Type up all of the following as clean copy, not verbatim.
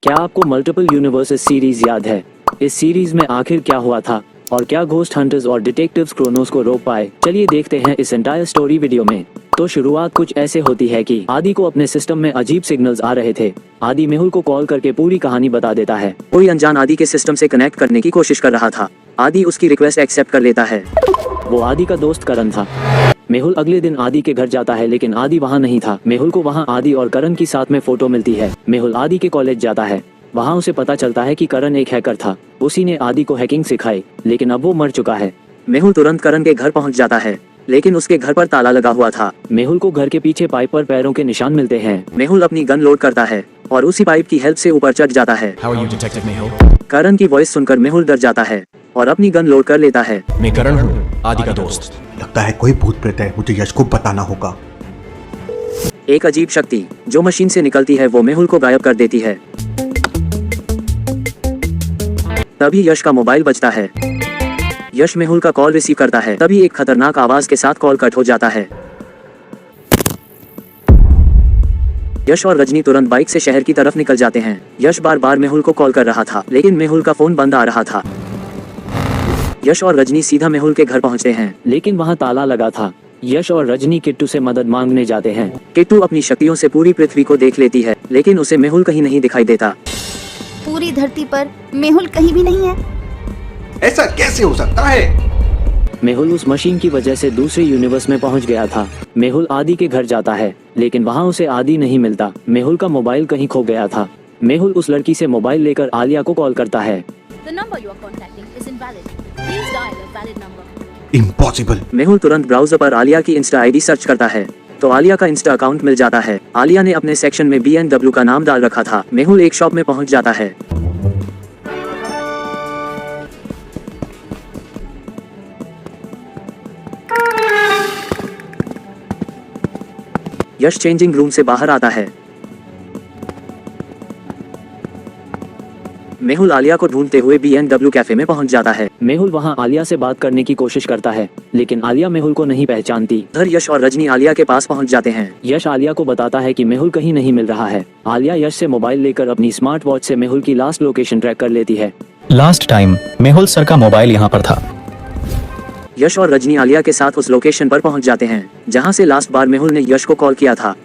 क्या आपको multiple universes series याद है? इस सीरीज में आखिर क्या हुआ था और क्या घोस्ट हंटर्स और डिटेक्टिव्स क्रोनोस को रोक पाए? चलिए देखते हैं इस एंटायर स्टोरी वीडियो में। तो शुरुआत कुछ ऐसे होती है कि आदि को अपने सिस्टम में अजीब सिग्नल्स आ रहे थे। आदि मेहुल को कॉल करके पूरी कहानी बता देता है। कोई अनजान आदि के सिस्टम से कनेक्ट करने की कोशिश कर रहा था। आदि उसकी रिक्वेस्ट एक्सेप्ट कर लेता है। वो आदि का दोस्त करण था। मेहुल अगले दिन आदि के घर जाता है, लेकिन आदि वहाँ नहीं था। मेहुल को वहाँ आदि और करण की साथ में फोटो मिलती है। मेहुल आदि के कॉलेज जाता है। वहाँ उसे पता चलता है कि करण एक हैकर था। उसी ने आदि को हैकिंग सिखाई, लेकिन अब वो मर चुका है। मेहुल तुरंत करण के घर पहुँच जाता है, लेकिन उसके घर पर ताला लगा हुआ था। मेहुल को घर के पीछे पाइप पर पैरों के निशान मिलते हैं। मेहुल अपनी गन लोड करता है और उसी पाइप की हेल्प से ऊपर चढ़ जाता है। करण की वॉइस सुनकर मेहुल डर जाता है और अपनी गन लोड कर लेता है। मैं करण हूँ, आदि का दोस्त। लगता है कोई भूत प्रेत है, मुझे यश को बताना होगा। एक अजीब शक्ति जो मशीन से निकलती है वो मेहुल को गायब कर देती है। तभी यश का मोबाइल बजता है। यश मेहुल का कॉल रिसीव करता है। तभी एक खतरनाक आवाज के साथ कॉल कट हो जाता है। यश और रजनी तुरंत बाइक से शहर की तरफ निकल जाते हैं। यश बार बार मेहुल को कॉल कर रहा था, लेकिन मेहुल का फोन बंद आ रहा था। यश और रजनी सीधा मेहुल के घर पहुंचते हैं, लेकिन वहां ताला लगा था। यश और रजनी किट्टू से मदद मांगने जाते हैं। किट्टू अपनी शक्तियों से पूरी पृथ्वी को देख लेती है, लेकिन उसे मेहुल कहीं नहीं दिखाई देता। पूरी धरती पर मेहुल कहीं भी नहीं है। ऐसा कैसे हो सकता है? मेहुल उस मशीन की वजह से दूसरे यूनिवर्स में पहुंच गया था। मेहुल आदि के घर जाता है, लेकिन वहां उसे आदि नहीं मिलता। मेहुल का मोबाइल कहीं खो गया था। मेहुल उस लड़की से मोबाइल लेकर आलिया को कॉल करता है। इम्पॉसिबल। मेहुल तुरंत ब्राउजर पर आलिया की इंस्टा आईडी सर्च करता है, तो आलिया का इंस्टा अकाउंट मिल जाता है। आलिया ने अपने सेक्शन में BMW का नाम डाल रखा था। मेहुल एक शॉप में पहुंच जाता है। यश चेंजिंग रूम से बाहर आता है। मेहुल आलिया को ढूंढते हुए BMW कैफे में पहुंच जाता है। मेहुल वहां आलिया से बात करने की कोशिश करता है, लेकिन आलिया मेहुल को नहीं पहचानती। उधर यश और रजनी आलिया के पास पहुंच जाते हैं। यश आलिया को बताता है कि मेहुल कहीं नहीं मिल रहा है। आलिया यश से मोबाइल लेकर अपनी स्मार्ट वॉच से मेहुल की लास्ट लोकेशन ट्रैक कर लेती है। लास्ट टाइम मेहुल सर का मोबाइल यहाँ पर था। यश और रजनी आलिया के साथ उस लोकेशन पर पहुंच जाते हैं, जहां से लास्ट बार मेहुल ने यश को कॉल किया था।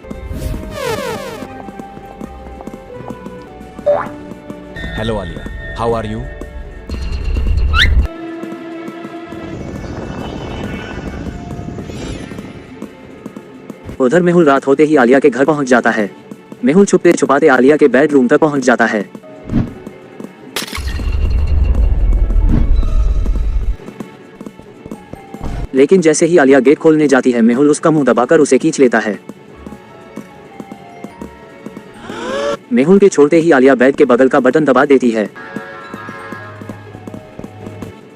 Hello Alia, how are you? उधर मेहुल रात होते ही आलिया के घर पहुंच जाता है। मेहुल छुपते छुपाते आलिया के बेडरूम तक पहुंच जाता है। लेकिन जैसे ही आलिया गेट खोलने जाती है, मेहुल उसका मुंह दबाकर उसे खींच लेता है। मेहुल के छोड़ते ही आलिया बेड के बगल का बटन दबा देती है।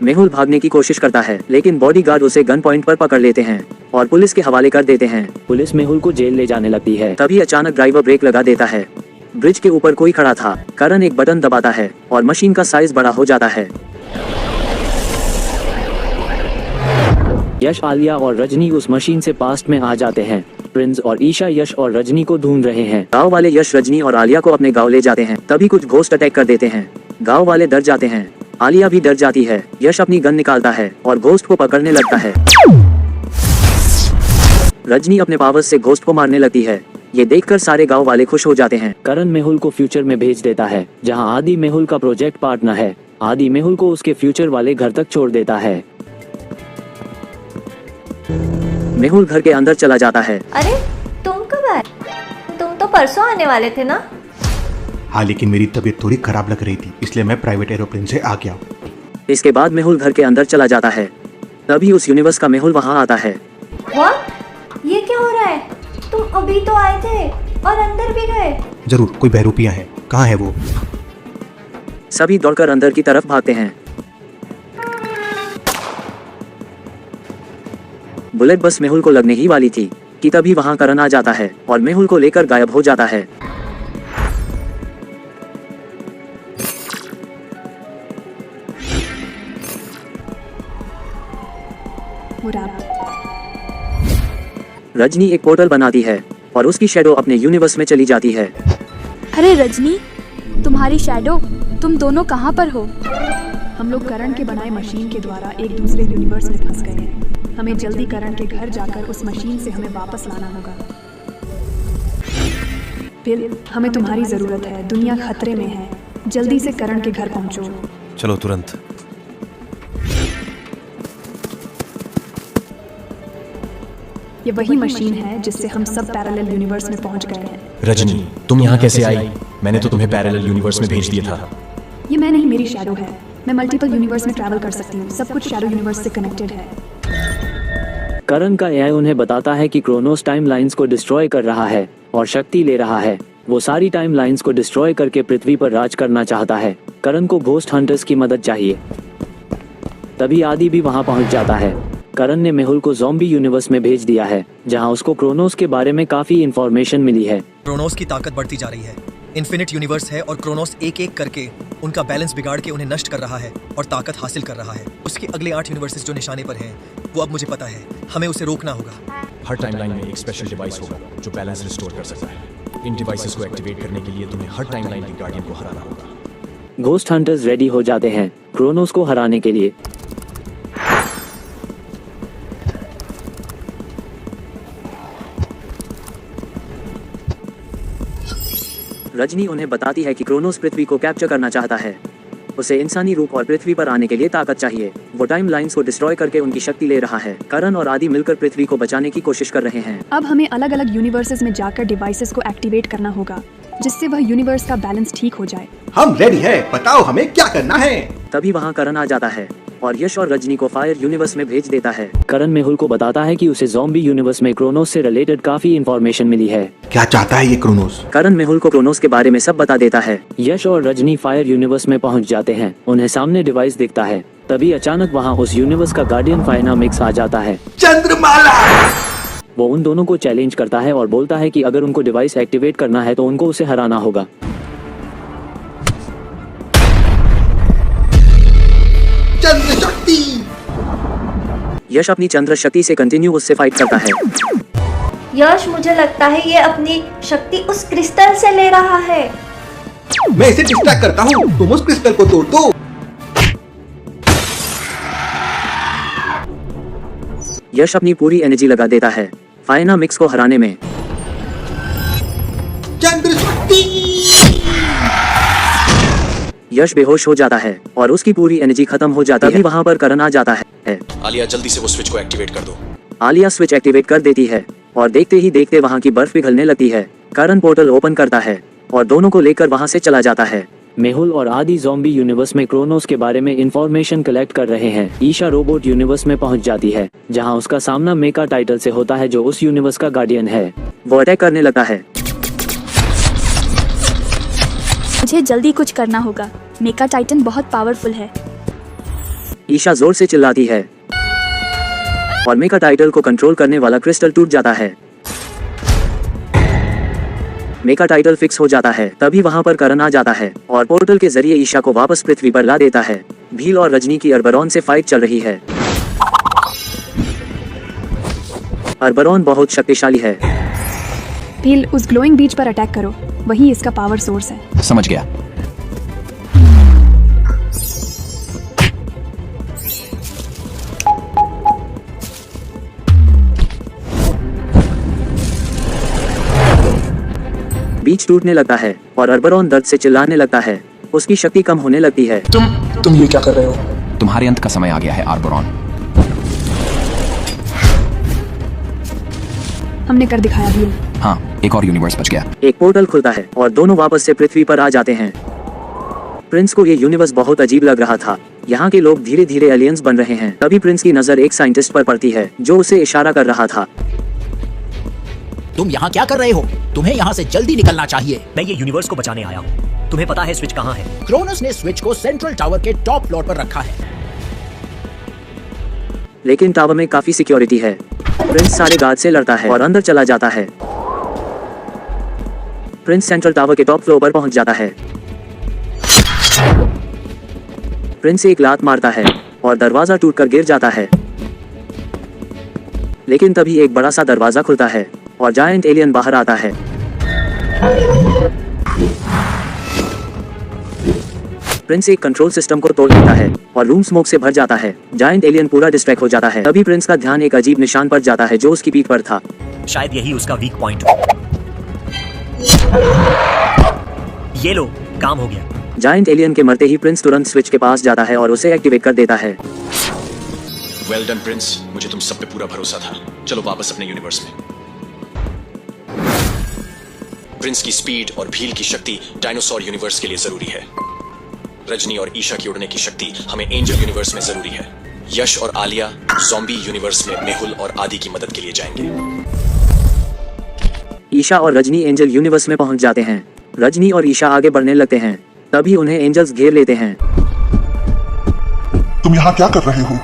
मेहुल भागने की कोशिश करता है, लेकिन बॉडीगार्ड उसे गन पॉइंट पर पकड़ लेते हैं और पुलिस के हवाले कर देते हैं। पुलिस मेहुल को जेल ले जाने लगती है। तभी अचानक ड्राइवर ब्रेक लगा देता है। ब्रिज के ऊपर कोई खड़ा था। करण एक बटन दबाता है और मशीन का साइज बड़ा हो जाता है। यश, आलिया और रजनी उस मशीन से पास्ट में आ जाते हैं। प्रिंस और ईशा यश और रजनी को ढूंढ रहे हैं। गांव वाले यश, रजनी और आलिया को अपने गांव ले जाते हैं। तभी कुछ घोस्ट अटैक कर देते हैं। गांव वाले डर जाते हैं। आलिया भी डर जाती है। यश अपनी गन निकालता है और घोस्ट को पकड़ने लगता है। रजनी अपने पावर्स से घोस्ट को मारने लगती है। ये देखकर सारे गांव वाले खुश हो जाते हैं। करण मेहुल को फ्यूचर में भेज देता है, जहां आदि मेहुल का प्रोजेक्ट पार्टनर है। आदि मेहुल को उसके फ्यूचर वाले घर तक छोड़ देता है। मेहुल घर के अंदर चला जाता है। अरे तुम कब आए? तुम तो परसों आने वाले थे ना? हाँ, लेकिन मेरी तबीयत थोड़ी खराब लग रही थी, इसलिए मैं प्राइवेट एरोप्लेन से आ गया। इसके बाद मेहुल घर के अंदर चला जाता है। तभी उस यूनिवर्स का मेहुल वहाँ आता है। व्हाट? ये क्या हो रहा है? तुम अभी तो आए थे और अंदर भी गए। जरूर कोई बहरूपिया है। कहाँ है वो? सभी दौड़कर अंदर की तरफ भागते हैं। बुलेट बस मेहुल को लगने ही वाली थी कि तभी वहां करण आ जाता है और मेहुल को लेकर गायब हो जाता है। रजनी एक पोर्टल बनाती है और उसकी शैडो अपने यूनिवर्स में चली जाती है। अरे रजनी, तुम्हारा तुम्हारी शैडो, तुम दोनों कहाँ पर हो? हम लोग करण के बनाए मशीन के द्वारा एक दूसरे यूनिवर्स में फंस गए हैं। हमें जल्दी करण के घर जाकर उस मशीन से हमें वापस लाना होगा। फिल, हमें तुम्हारी जरूरत है। दुनिया खतरे में है। जल्दी से करण के घर पहुंचो। चलो तुरंत। ये वही मशीन है जिससे हम सब पैरेलल यूनिवर्स में पहुंच गए हैं। रजनी, तुम यहाँ कैसे आई? मैंने तो तुम्हें पैरेलल यूनिवर्स में भेज दिया था। ये मैं नहीं, मेरी शैडो है। मैं मल्टीपल यूनिवर्स में ट्रैवल कर सकती हूँ। सब कुछ शैडो यूनिवर्स से कनेक्टेड है। करण का एआई उन्हें बताता है कि क्रोनोस टाइमलाइंस को डिस्ट्रॉय कर रहा है और शक्ति ले रहा है। वो सारी टाइमलाइंस को डिस्ट्रॉय करके पृथ्वी पर राज करना चाहता है। करण को घोस्ट हंटर्स की मदद चाहिए। तभी आदि भी वहां पहुंच जाता है। करण ने मेहुल को ज़ॉम्बी यूनिवर्स में भेज दिया है, जहां उसको क्रोनोस के बारे में काफी इंफॉर्मेशन मिली है। क्रोनोस की ताकत बढ़ती जा रही है। इन्फिनिट यूनिवर्स है और क्रोनोस एक एक करके उनका बैलेंस बिगाड़ के उन्हें नष्ट कर रहा है और ताकत हासिल कर रहा है। उसके अगले 8 यूनिवर्सेस जो निशाने पर हैं, वो अब मुझे पता है। हमें उसे रोकना होगा। हर टाइमलाइन में एक स्पेशल डिवाइस होगा जो बैलेंस रिस्टोर कर सकता है। इन डिवाइसेस को एक्टिवेट करने के लिए तुम्हें हर टाइमलाइन के गार्डियन को हराना होगा। घोस्ट हंटर्स रेडी हो जाते हैं क्रोनोस को हराने के लिए। रजनी उन्हें बताती है कि क्रोनोस पृथ्वी को कैप्चर करना चाहता है। उसे इंसानी रूप और पृथ्वी पर आने के लिए ताकत चाहिए। वो टाइमलाइंस को डिस्ट्रॉय करके उनकी शक्ति ले रहा है। करण और आदि मिलकर पृथ्वी को बचाने की कोशिश कर रहे हैं। अब हमें अलग अलग यूनिवर्सेस में जाकर डिवाइसेस को एक्टिवेट करना होगा, जिससे वह यूनिवर्स का बैलेंस ठीक हो जाए। हम रेडी है, बताओ हमें क्या करना है। तभी वहाँ करण आ जाता है और यश और रजनी को फायर यूनिवर्स में भेज देता है। करण मेहुल को बताता है कि उसे ज़ॉम्बी यूनिवर्स में क्रोनोस से रिलेटेड काफी इंफॉर्मेशन मिली है। क्या चाहता है ये क्रोनोस? करण मेहुल को क्रोनोस के बारे में सब बता देता है। यश और रजनी फायर यूनिवर्स में पहुंच जाते हैं। उन्हें सामने डिवाइस दिखता है। तभी अचानक वहाँ उस यूनिवर्स का गार्डियन फाइना मिक्स आ जाता है। चंद्रमाला! वो उन दोनों को चैलेंज करता है और बोलता है कि अगर उनको डिवाइस एक्टिवेट करना है तो उनको उसे हराना होगा। चंद्र शक्ति! यश अपनी चंद्र शक्ति से कंटिन्यू उससे फाइट करता है। यश, मुझे लगता है ये अपनी शक्ति उस क्रिस्टल से ले रहा है। मैं इसे डिस्ट्रैक्ट करता हूँ, तुम उस क्रिस्टल को तोड़ दो। यश अपनी पूरी एनर्जी लगा देता है फाइना मिक्स को हराने में। चंद्र शक्ति! यश बेहोश हो जाता है और उसकी पूरी एनर्जी खत्म हो जाती है। वहाँ पर करण आ जाता है। आलिया, जल्दी से वो स्विच को एक्टिवेट कर दो। आलिया स्विच एक्टिवेट कर देती है और देखते ही देखते वहाँ की बर्फ पिघलने लगती है। करण पोर्टल ओपन करता है और दोनों को लेकर वहाँ से चला जाता है। मेहुल और आदि ज़ॉम्बी यूनिवर्स में क्रोनोस के बारे में इंफॉर्मेशन कलेक्ट कर रहे हैं। ईशा रोबोट यूनिवर्स में पहुंच जाती है, जहां उसका सामना मेका टाइटल से होता है, जो उस यूनिवर्स का गार्डियन है। वो अटैक करने लगता है। मुझे जल्दी कुछ करना होगा। मेका टाइटन बहुत पावरफुल है। ईशा जोर से चिल्लाती है और मेका टाइटल को कंट्रोल करने वाला क्रिस्टल टूट जाता है। मेका टाइटल फिक्स हो जाता है। तभी वहाँ पर करण आ जाता है और पोर्टल के जरिए ईशा को वापस पृथ्वी पर ला देता है। भील और रजनी की अर्बरॉन से फाइट चल रही है। अर्बरॉन बहुत शक्तिशाली है। भील, उस ग्लोइंग बीच पर अटैक करो, वही इसका पावर सोर्स है। समझ गया। बीच टूटने लगता है और अर्बरॉन दर्द से चिल्लाने लगता है। उसकी शक्ति कम होने लगती है। तुम ये क्या कर रहे हो? तुम्हारे अंत का समय आ गया है आर्बरॉन। हमने कर दिखाया भील। हाँ, एक और यूनिवर्स बच गया। एक पोर्टल खुलता है और दोनों वापस से पृथ्वी पर आ जाते हैं। प्रिंस को ये यूनिवर्स बहुत अजीब लग रहा था। यहाँ के लोग धीरे धीरे एलियंस बन रहे हैं। तभी प्रिंस की नजर एक साइंटिस्ट पर पड़ती है, जो उसे इशारा कर रहा था। तुम यहाँ क्या कर रहे हो? तुम्हें यहाँ से जल्दी निकलना चाहिए। मैं ये यूनिवर्स को बचाने आया हूँ। तुम्हें पता है स्विच कहाँ है? क्रोनोस ने स्विच को सेंट्रल टावर के टॉप फ्लोर पर रखा है। लेकिन टावर में काफी सिक्योरिटी है। प्रिंस सारे गार्ड से लड़ता है और अंदर चला जाता है। प्रिंस सेंट्रल टावर के टॉप फ्लोर पर पहुंच जाता है। प्रिंस एक लात मारता है और दरवाजा टूटकर गिर जाता है। लेकिन तभी एक बड़ा सा दरवाजा खुलता है और जायंट एलियन बाहर आता है। प्रिंस एक कंट्रोल सिस्टम को तोड़ देता है और रूम स्मोक से भर जाता है। जायंट एलियन पूरा डिस्ट्रैक्ट हो जाता है। तभी प्रिंस का ध्यान एक अजीब निशान पर जाता है जो उसकी पीठ पर था। शायद यही उसका वीक पॉइंट। ये लो, काम हो गया। जायंट एलियन के मरते ही प्रिंस तुरंत स्विच के पास जाता है और उसे एक्टिवेट कर देता है। वेल डन प्रिंस, मुझे तुम सब पे पूरा भरोसा था। चलो वापस अपने यूनिवर्स में। प्रिंस की स्पीड और भील की शक्ति डायनासोर यूनिवर्स के लिए जरूरी है। रजनी और ईशा की उड़ने की शक्ति हमें एंजल यूनिवर्स में जरूरी है। यश और आलिया ज़ॉम्बी यूनिवर्स में मेहुल और आदि की मदद के लिए जाएंगे। ईशा और रजनी एंजल यूनिवर्स में पहुंच जाते हैं। रजनी और ईशा आगे बढ़ने लगते हैं, तभी उन्हें एंजल्स घेर लेते हैं। तुम यहाँ क्या कर रहे हो?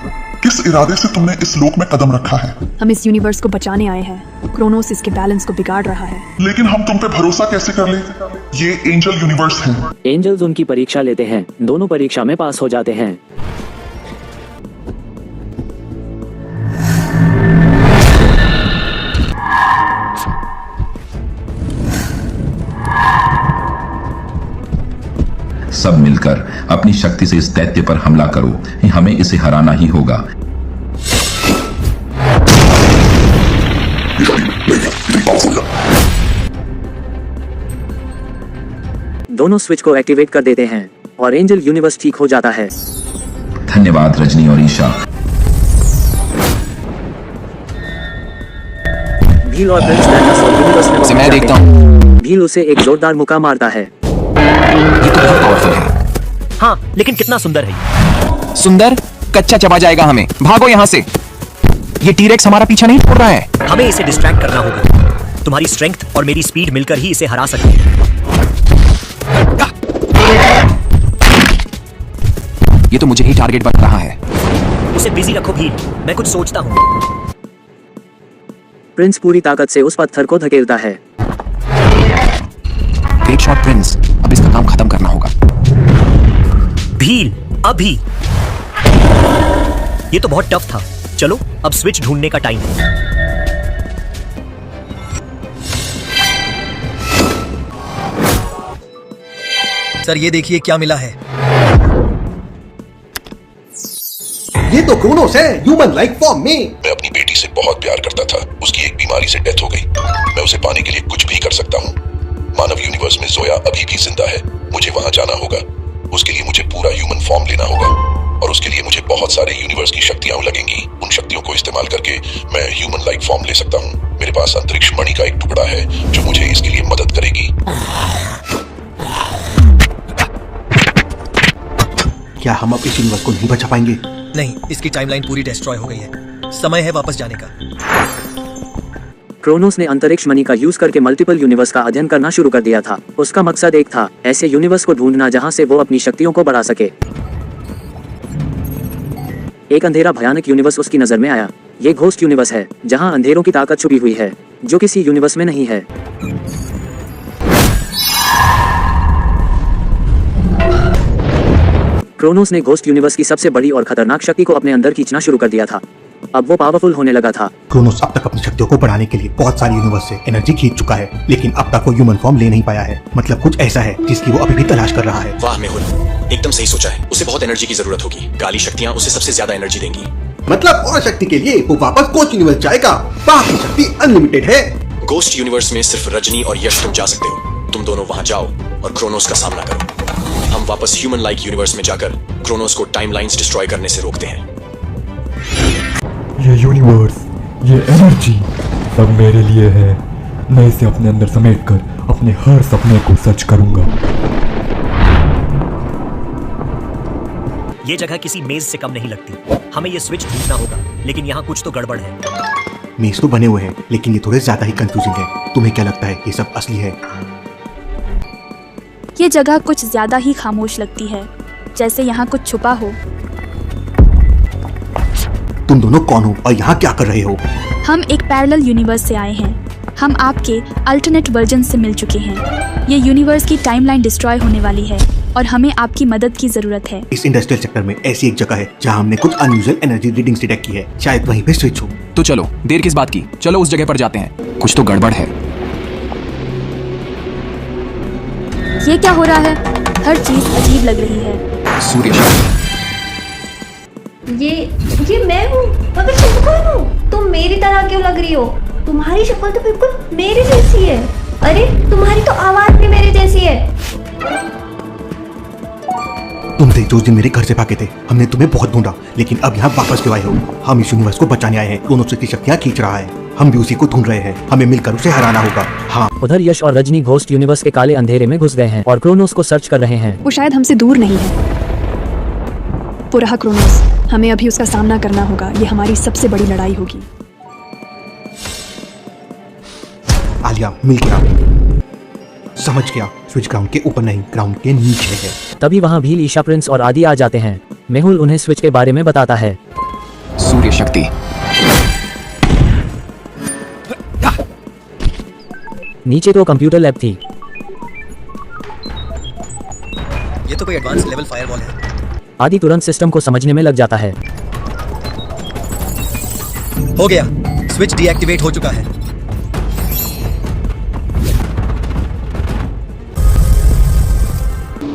किस इरादे से तुमने इस लोक में कदम रखा है? हम इस यूनिवर्स को बचाने आए हैं। क्रोनोस इसके बैलेंस को बिगाड़ रहा है। लेकिन हम तुम पे भरोसा कैसे कर ले? ये एंजल यूनिवर्स है। एंजल्स उनकी परीक्षा लेते हैं। दोनों परीक्षा में पास हो जाते हैं। सब मिलकर अपनी शक्ति से इस दैत्य पर हमला करो। हमें इसे हराना ही होगा। दोनों स्विच को एक्टिवेट कर देते हैं और एंजल यूनिवर्स ठीक हो जाता है। धन्यवाद रजनी और ईशा। भील और प्रिंस डायनासोर यूनिवर्स में मैं देखता हूँ। भील उसे एक जोरदार मुक्का मारता है। ये तो बहुत पावरफुल है। हाँ, लेकिन कितना सुंदर है। सुंदर? कच्चा चबा जाएगा हमें। भागो यहाँ से। ये टी-रेक्स हमारा पीछा नहीं छोड़ रहा है। हमें इसे डिस्ट्रैक्ट करना होगा। तुम्हारी स्ट्रेंथ और मेरी स्पीड मिलकर ही इसे हरा सकते हैं। ये तो मुझे ही टारगेट बन रहा है। उसे बिजी रखो भील, मैं कुछ सोचता हूँ। प्रिंस पूरी ताकत से उस पत्थर को धकेलता है। Great shot Prince. अब इसका काम खत्म करना होगा। भील, अभी। ये तो बहुत टफ था। चलो अब स्विच ढूंढने का टाइम है। सर ये देखिए क्या मिला है। ये तो क्रोनोस है, ह्यूमन लाइक फॉर्म में। मैं अपनी बेटी से बहुत प्यार करता था। उसकी एक बीमारी से डेथ हो गई। मैं उसे पाने के लिए कुछ भी कर सकता हूँ। मानव यूनिवर्स में जोया अभी भी जिंदा है। मुझे वहां जाना होगा। उसके लिए मुझे पूरा ह्यूमन फॉर्म लेना होगा और उसके लिए मुझे बहुत सारे यूनिवर्स की शक्तियां लगेंगी। उन शक्तियों को इस्तेमाल करके मैं ह्यूमन लाइक फॉर्म ले सकता हूँ। मेरे पास अंतरिक्ष मणि का एक टुकड़ा है जो मुझे इसके लिए मदद करेगी। क्या हम अब इस यूनिवर्स को नहीं बचा पाएंगे? नहीं, इसकी टाइमलाइन पूरी डिस्ट्रॉय हो गई है। समय है वापस जाने का। क्रोनोस ने अंतरिक्ष मणि का यूज करके मल्टीपल यूनिवर्स का अध्ययन करना शुरू कर दिया था। उसका मकसद एक था, ऐसे यूनिवर्स को ढूंढना जहां से वो अपनी शक्तियों को बढ़ा सके। एक अंधेरा भयानक यूनिवर्स उसकी नजर में आया। ये घोस्ट यूनिवर्स है जहां अंधेरों की ताकत छुपी हुई है जो किसी यूनिवर्स में नहीं है। क्रोनोस ने घोस्ट यूनिवर्स की सबसे बड़ी और खतरनाक शक्ति को अपने अंदर खींचना शुरू कर दिया था। अब वो पावरफुल होने लगा था। क्रोनोस अब तक अपनी शक्तियों को बढ़ाने के लिए बहुत सारी यूनिवर्स से एनर्जी खींच चुका है, लेकिन अब तक वो ह्यूमन फॉर्म ले नहीं पाया है। मतलब कुछ ऐसा है जिसकी वो अभी भी तलाश कर रहा है। वाह मेहुल, एकदम सही सोचा है। उसे बहुत एनर्जी की जरूरत होगी। काली शक्तियाँ उसे सबसे ज्यादा एनर्जी देंगी। मतलब और शक्ति के लिए वो वापस घोस्ट यूनिवर्स जाएगा। बाकी शक्ति अनलिमिटेड है। घोस्ट यूनिवर्स में सिर्फ रजनी और यश तुम जा सकते हो। तुम दोनों वहां जाओ और क्रोनोस का सामना करो। हम वापस ह्यूमन लाइक यूनिवर्स में जाकर क्रोनोस को टाइमलाइंस डिस्ट्रॉय करने से रोकते हैं। ये यूनिवर्स, ये एनर्जी सब मेरे लिए है। मैं इसे अपने अंदर समेटकर अपने हर सपने को सच करूंगा। ये जगह किसी मेज से कम नहीं लगती। हमें ये स्विच ढूंढना होगा, लेकिन यहाँ कुछ तो गड़बड़ है। मेज तो बने हुए हैं, लेकिन ये थोड़े ज्यादा ही कंफ्यूजिंग है। तुम्हें क्या लगता है ये सब असली है? ये जगह कुछ ज्यादा ही खामोश लगती है, जैसे यहाँ कुछ छुपा हो। तुम दोनों कौन हो और यहाँ क्या कर रहे हो? हम एक पैरेलल यूनिवर्स से आए हैं। हम आपके अल्टरनेट वर्जन से मिल चुके हैं। ये यूनिवर्स की टाइमलाइन डिस्ट्रॉय होने वाली है और हमें आपकी मदद की जरूरत है। इस इंडस्ट्रियल सेक्टर में ऐसी एक जगह है जहाँ हमने कुछ अनयूजुअल एनर्जी रीडिंग्स डिटेक्ट की है। शायद वहीं पे स्विच हो। तो चलो, देर किस बात की? चलो उस जगह पर जाते हैं। कुछ तो गड़बड़ है। ये क्या हो रहा है? हर चीज अजीब लग रही है। सूर्य ये मैं हूँ, मगर तुम कौन हो? तुम मेरी तरह क्यों लग रही हो? तुम्हारी शक्ल तो बिल्कुल मेरी जैसी है। अरे तुम्हारी तो आवाज भी मेरे जैसी है। तुम थे जो उस दिन मेरे घर से भागे थे। हमने तुम्हें बहुत ढूंढा, लेकिन अब यहाँ वापस क्यों आए हो? हम इस यूनिवर्स को बचाने आए हैं। क्रोनोस की शक्तियाँ खींच रहा है, हम भी उसी को ढूंढ रहे हैं। हमें मिलकर उसे हराना होगा। हाँ। उधर यश और रजनी घोस्ट यूनिवर्स के काले अंधेरे में घुस गए हैं और क्रोनोस को सर्च कर रहे हैं। वो शायद हमसे दूर नहीं है। पुरहा क्रोनोस, हमें अभी उसका सामना करना होगा। ये हमारी सबसे बड़ी लड़ाई होगी। आलिया, मिल गया, समझ गया। स्विच ग्राउंड के ऊपर नहीं, ग्राउंड के नीचे है। तभी वहाँ भील, ईशा प्रिंस और आदि आ जाते हैं। मेहुल उन्हें स्विच के बारे में बताता है। सूर्य शक्ति। नीचे तो कंप्यूटर लैब थी। ये तो कोई एडवांस लेवल फायरवॉल है। आदि तुरंत सिस्टम को समझने में लग जाता है। हो गया, स्विच डीएक्टिवेट हो चुका है।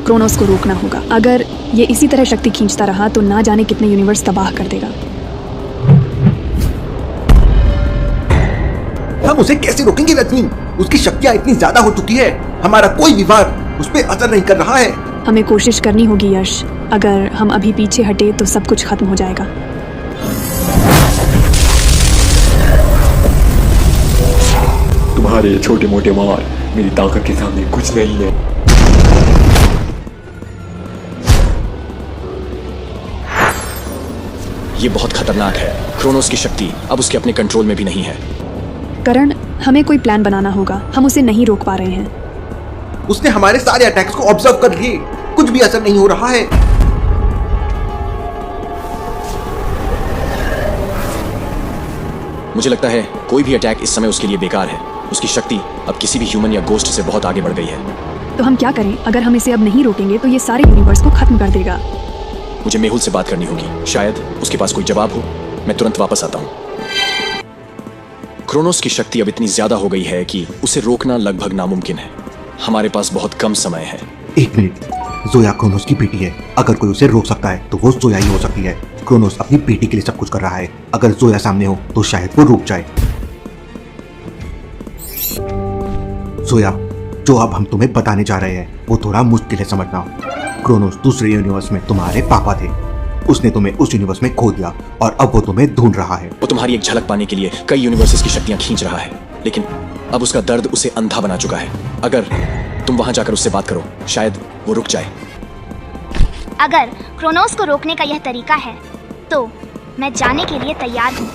क्रोनोस को रोकना होगा। अगर ये इसी तरह शक्ति खींचता रहा तो ना जाने कितने यूनिवर्स तबाह कर देगा। हम उसे कैसे रोकेंगे रजनी? उसकी शक्तियाँ इतनी ज्यादा हो चुकी है, हमारा कोई भी वार उस पर असर नहीं कर रहा है। हमें कोशिश करनी होगी यश। अगर हम अभी पीछे हटे तो सब कुछ खत्म हो जाएगा। तुम्हारे छोटे मोटे वार मेरी ताकत के सामने कुछ नहीं है। ये बहुत खतरनाक है। क्रोनोस की शक्ति अब उसके अपने कंट्रोल में भी नहीं है। करण, हमें कोई प्लान बनाना होगा। हम उसे नहीं रोक पा रहे हैं। उसने हमारे सारे अटैक्स को ऑब्जर्व कर लिए, कुछ भी असर नहीं हो रहा है। मुझे लगता है कोई भी अटैक इस समय उसके लिए बेकार है। उसकी शक्ति अब किसी भी ह्यूमन या गोस्ट से बहुत आगे बढ़ गई है। तो हम क्या करें? अगर हम इसे अब नहीं रोकेंगे तो ये सारे यूनिवर्स को खत्म कर देगा। मुझे मेहुल से बात करनी होगी, शायद उसके पास कोई जवाब हो। मैं तुरंत वापस आता हूँ। क्रोनोस की शक्ति अब इतनी ज्यादा हो गई है कि उसे रोकना लगभग नामुमकिन है। हमारे पास बहुत कम समय है। एक मिनट, जोया क्रोनोस की बेटी है। अगर कोई उसे रोक सकता है तो वो जोया ही हो सकती है। क्रोनोस अपनी बेटी के लिए सब कुछ कर रहा है। अगर जोया सामने हो तो शायद वो रुक जाए। जोया, जो अब हम तुम्हें बताने जा रहे हैं वो थोड़ा मुश्किल है समझना। क्रोनोस दूसरे यूनिवर्स में तुम्हारे पापा थे। उसने तुम्हें उस यूनिवर्स में खो दिया और अब वो तुम्हें ढूंढ रहा है। वो तुम्हारी एक झलक पाने के लिए कई यूनिवर्सेस की शक्तियां खींच रहा है, लेकिन अब उसका दर्द उसे अंधा बना चुका है। अगर तुम वहां जाकर उससे बात करो, शायद वो रुक जाए। अगर क्रोनोस को रोकने का यह तरीका है तो मैं जाने के लिए तैयार हूँ।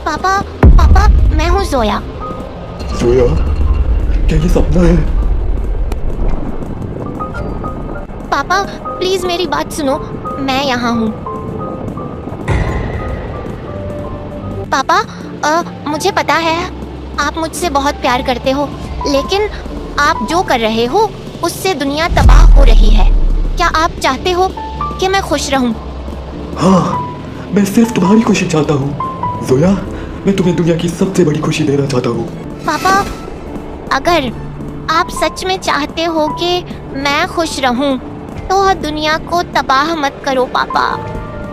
पापा, पापा, मैं हूँ जोया। जोया, क्या ये सपना है? पापा प्लीज मेरी बात सुनो, मैं यहाँ हूँ। पापा, मुझे पता है आप मुझसे बहुत प्यार करते हो, लेकिन आप जो कर रहे हो उससे दुनिया तबाह हो रही है। क्या आप चाहते हो कि मैं खुश रहूं? हाँ, मैं सिर्फ तुम्हारी खुशी चाहता हूँ। जोया, मैं तुम्हें दुनिया की सबसे बड़ी खुशी देना चाहता हूँ। पापा, अगर आप सच में चाहते हो कि मैं खुश रहूं, तो दुनिया को तबाह मत करो पापा।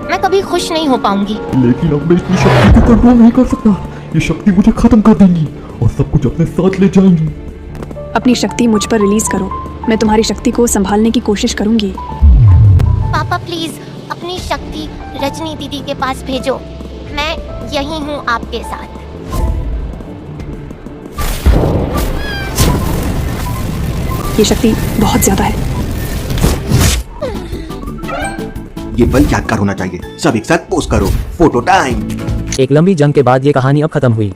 मैं कभी खुश नहीं हो पाऊंगी। लेकिन अब मैं इतनी शक्ति को कंट्रोल नहीं कर सकता। ये शक्ति मुझे खत्म कर देंगी और सब कुछ अपने साथ ले जाएंगी। अपनी शक्ति मुझ पर रिलीज करो। मैं तुम्हारी शक्ति को संभालने की कोशिश करूंगी। पापा प्लीज अपनी शक्ति रजनी दीदी के पास भेजो। मैं यही हूँ आपके साथ। ये शक्ति बहुत ज्यादा है। ये पल यादगार होना चाहिए। सब एक साथ पोस्ट करो। Photo time. एक लंबी जंग के बाद ये कहानी अब खत्म हुई।